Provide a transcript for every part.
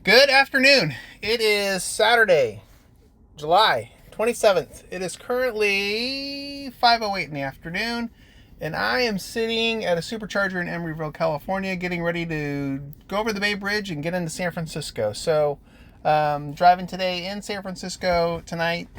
Good afternoon. It is Saturday, July 27th. It is currently 5:08 in the afternoon, and I am sitting at a supercharger in Emeryville, California, getting ready to go over the Bay Bridge and get into San Francisco. So, driving today in San Francisco tonight.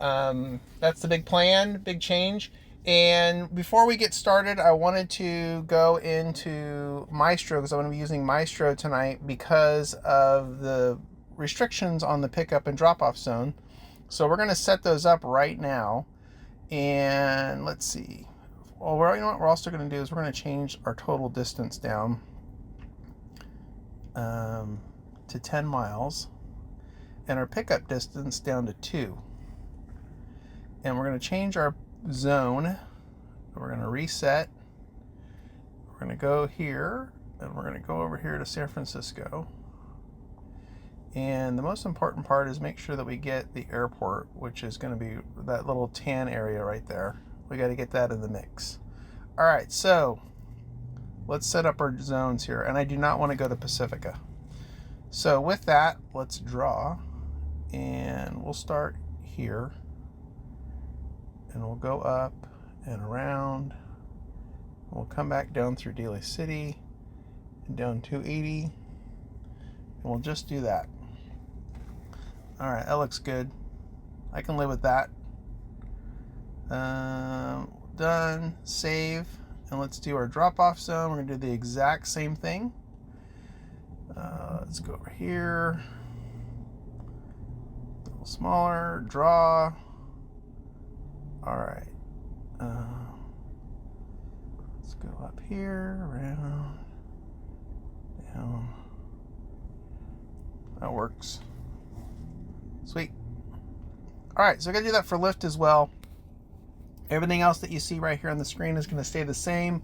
That's the big plan, big change. And before we get started, I wanted to go into Mystro because I'm going to be using Mystro tonight because of the restrictions on the pickup and drop-off zone. So we're going to set those up right now. And let's see. Well, you know what we're also going to do is we're going to change our total distance down to 10 miles and our pickup distance down to 2. And we're going to change our zone. We're going to reset. We're going to go here, and we're going to go over here to San Francisco. And the most important part is make sure that we get the airport, which is going to be that little tan area right there. We got to get that in the mix. All right, so let's set up our zones here. And I do not want to go to Pacifica. So with that, let's draw. And we'll start here. And we'll go up and around. We'll come back down through Daly City and down 280. And we'll just do that. All right, that looks good. I can live with that. Done. Save. And let's do our drop-off zone. We're going to do the exact same thing. Let's go over here. A little smaller. Draw. All right, let's go up here, around, down. That works. Sweet. All right, so I got to do that for Lyft as well. Everything else that you see right here on the screen is going to stay the same.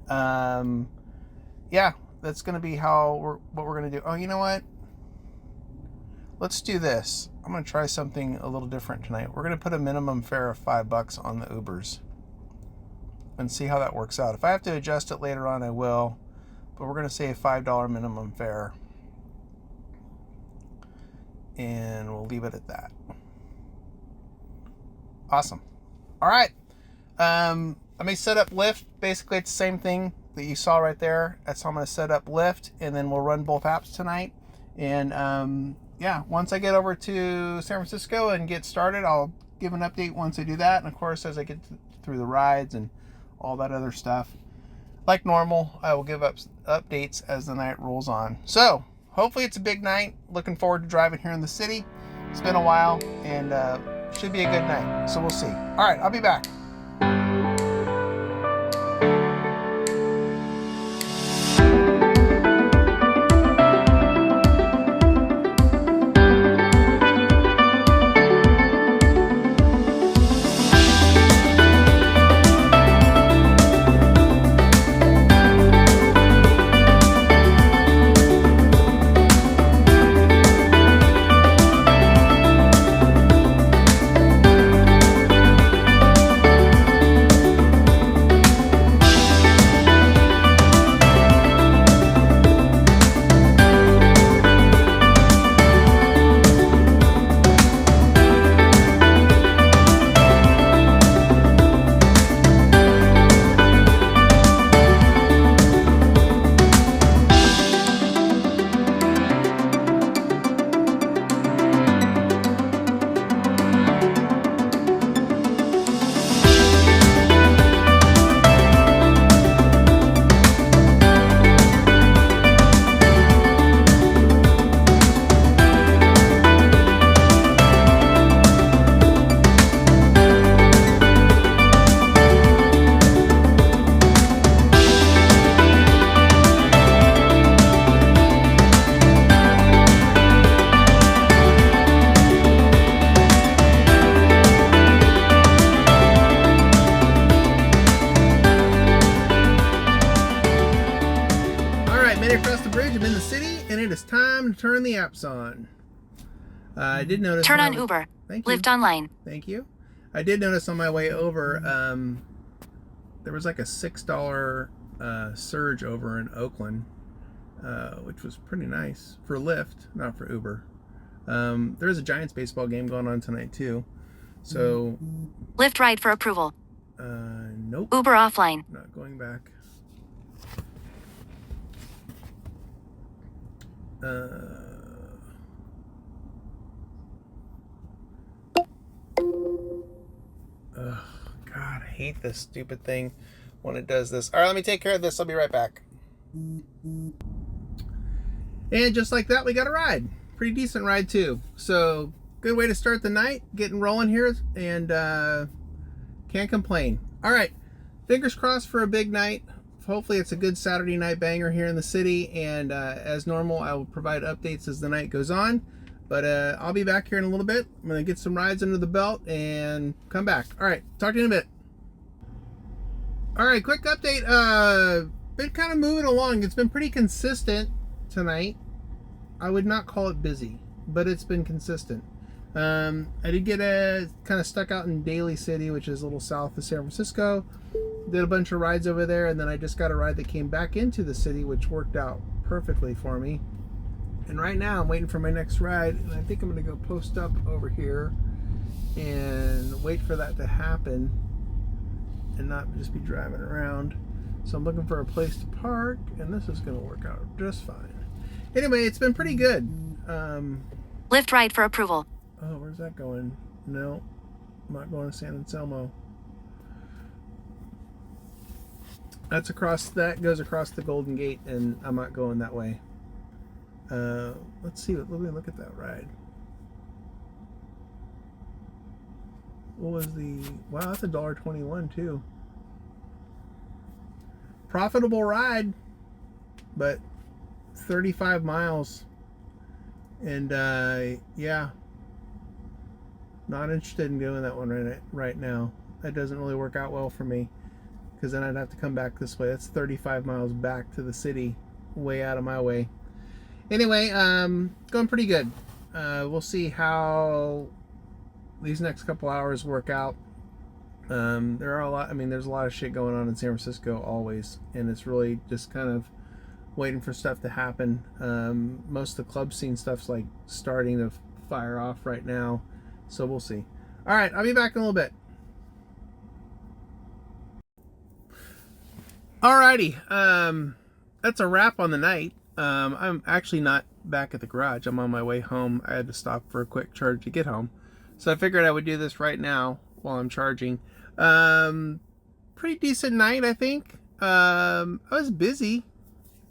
Yeah, that's going to be what we're going to do. Oh, you know what? Let's do this. I'm going to try something a little different tonight. We're going to put a minimum fare of $5 on the Ubers and see how that works out. If I have to adjust it later on, I will. But we're going to say a $5 minimum fare. And we'll leave it at that. Awesome. All right. Let me set up Lyft. Basically, it's the same thing that you saw right there. That's how I'm going to set up Lyft. And then we'll run both apps tonight. And yeah, once I get over to San Francisco and get started, I'll give an update once I do that. And of course, as I get through the rides and all that other stuff, like normal, I will give updates as the night rolls on. So hopefully it's a big night. Looking forward to driving here in the city. It's been a while and should be a good night. So we'll see. All right, I'll be back. Across the bridge, I'm in the city, and it is time to turn the apps on. I did notice. Turn on Uber. Thank you. Lyft online. Thank you. I did notice on my way over, there was like a $6 surge over in Oakland. which was pretty nice for Lyft, not for Uber. There's a Giants baseball game going on tonight too. So Lyft ride for approval. Nope. Uber offline. Not going back. God, I hate this stupid thing when it does this. All right, let me take care of this. I'll be right back. And just like that, we got a ride. Pretty decent ride too. So good way to start the night. Getting rolling here, and can't complain. All right, fingers crossed for a big night. Hopefully it's a good Saturday night banger here in the city, and as normal, I will provide updates as the night goes on. But I'll be back here in a little bit. I'm gonna get some rides under the belt and come back. All right, talk to you in a bit. All right, quick update. Been kind of moving along. It's been pretty consistent tonight. I would not call it busy, but it's been consistent. I did get kind of stuck out in Daly City, which is a little south of San Francisco. Did a bunch of rides over there, and then I just got a ride that came back into the city, which worked out perfectly for me. And right now I'm waiting for my next ride, and I think I'm going to go post up over here and wait for that to happen and not just be driving around. So I'm looking for a place to park, and this is going to work out just fine. Anyway, it's been pretty good. Lyft ride for approval. Oh, where's that going? No, I'm not going to San Anselmo. That goes across the Golden Gate, and I'm not going that way. Let's see. Let me look at that ride. What was the? Wow, that's $1.21 too. Profitable ride, but 35 miles, and yeah, not interested in doing that one right now. That doesn't really work out well for me, because then I'd have to come back this way. That's 35 miles back to the city, way out of my way. Anyway, going pretty good. We'll see how these next couple hours work out. There's a lot of shit going on in San Francisco always, and it's really just kind of waiting for stuff to happen. Most of the club scene stuff's like starting to fire off right now, so we'll see. All right, I'll be back in a little bit. Alrighty, that's a wrap on the night. I'm actually not back at the garage. I'm on my way home. I had to stop for a quick charge to get home, so I figured I would do this right now while I'm charging. Pretty decent night, I think. I was busy,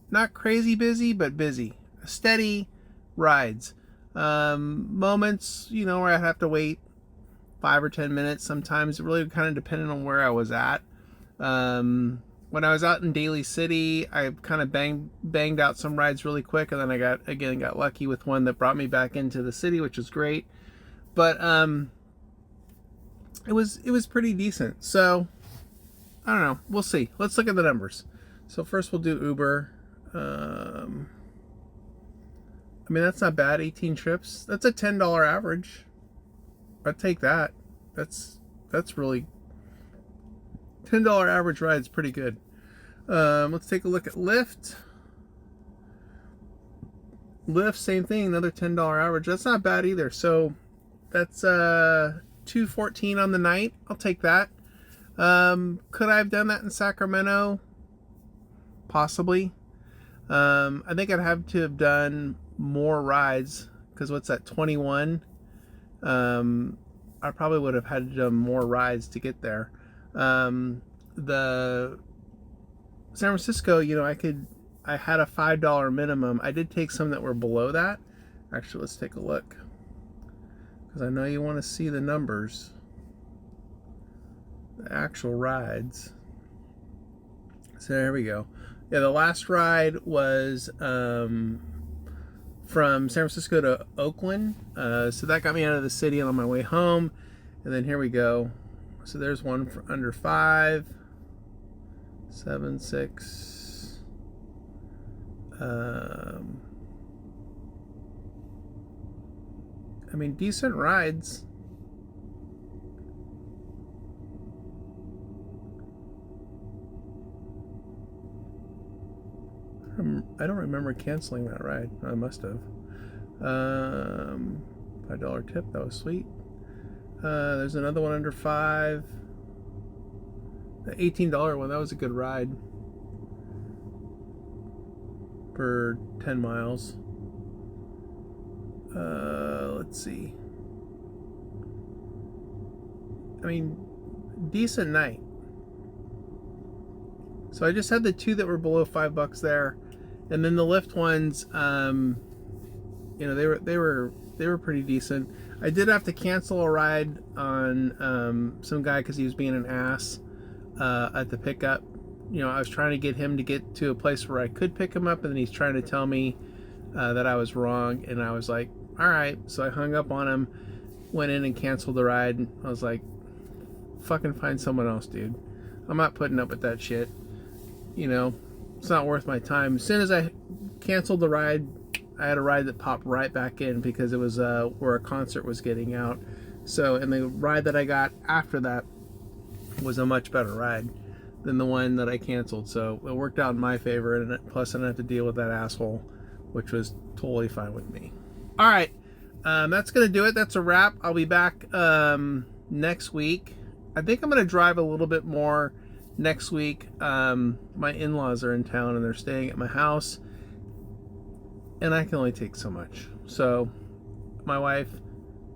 not crazy busy, but busy. Steady rides. Moments, where I have to wait 5 or 10 minutes. Sometimes it really kind of depended on where I was at. When I was out in Daly City, I kind of banged out some rides really quick, and then I got lucky with one that brought me back into the city, which was great. But it was pretty decent. So I don't know. We'll see. Let's look at the numbers. So first we'll do Uber. That's not bad. 18 trips. That's a $10 average. I'd take that. That's really $10 average ride is pretty good. Let's take a look at Lyft. Lyft, same thing, another $10 average. That's not bad either. So that's $2.14 on the night. I'll take that. Could I have done that in Sacramento? Possibly. I think I'd have to have done more rides, because what's that, 21? I probably would have had to do more rides to get there. The San Francisco, I had a $5 minimum. I did take some that were below that. Actually, let's take a look, because I know you want to see the numbers, the actual rides. So there we go. Yeah, the last ride was from San Francisco to Oakland. So that got me out of the city and on my way home. And then here we go. So there's one for under 5, 7, 6. Decent rides. I don't remember canceling that ride. I must have. $5 tip. That was sweet. There's another one under 5. The $18 one. That was a good ride for 10 miles. Let's see. I mean, decent night. So I just had the 2 that were below $5 there, and then the Lyft ones. You know, they were pretty decent. I did have to cancel a ride on some guy because he was being an ass at the pickup. You know, I was trying to get him to get to a place where I could pick him up, and then he's trying to tell me that I was wrong, and I was like, all right. So I hung up on him, went in and canceled the ride. And I was like, fucking find someone else, dude. I'm not putting up with that shit. You know, it's not worth my time. As soon as I canceled the ride, I had a ride that popped right back in because it was where a concert was getting out. So, and the ride that I got after that was a much better ride than the one that I canceled. So it worked out in my favor, and plus I didn't have to deal with that asshole, which was totally fine with me. All right, that's gonna do it. That's a wrap. I'll be back next week. I think I'm gonna drive a little bit more next week. My in-laws are in town and they're staying at my house, and I can only take so much. So my wife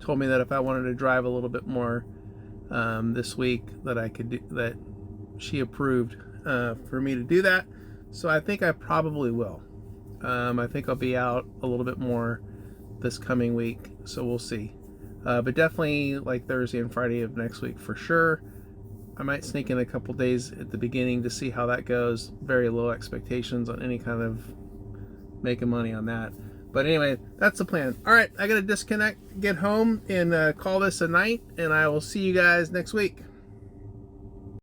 told me that if I wanted to drive a little bit more this week, that I could do that. She approved for me to do that. So I think I probably will. I think I'll be out a little bit more this coming week, so we'll see. But definitely like Thursday and Friday of next week for sure. I might sneak in a couple days at the beginning to see how that goes. Very low expectations on any kind of making money on that. But anyway, that's the plan. All right, I got to disconnect, get home, and call this a night, and I will see you guys next week.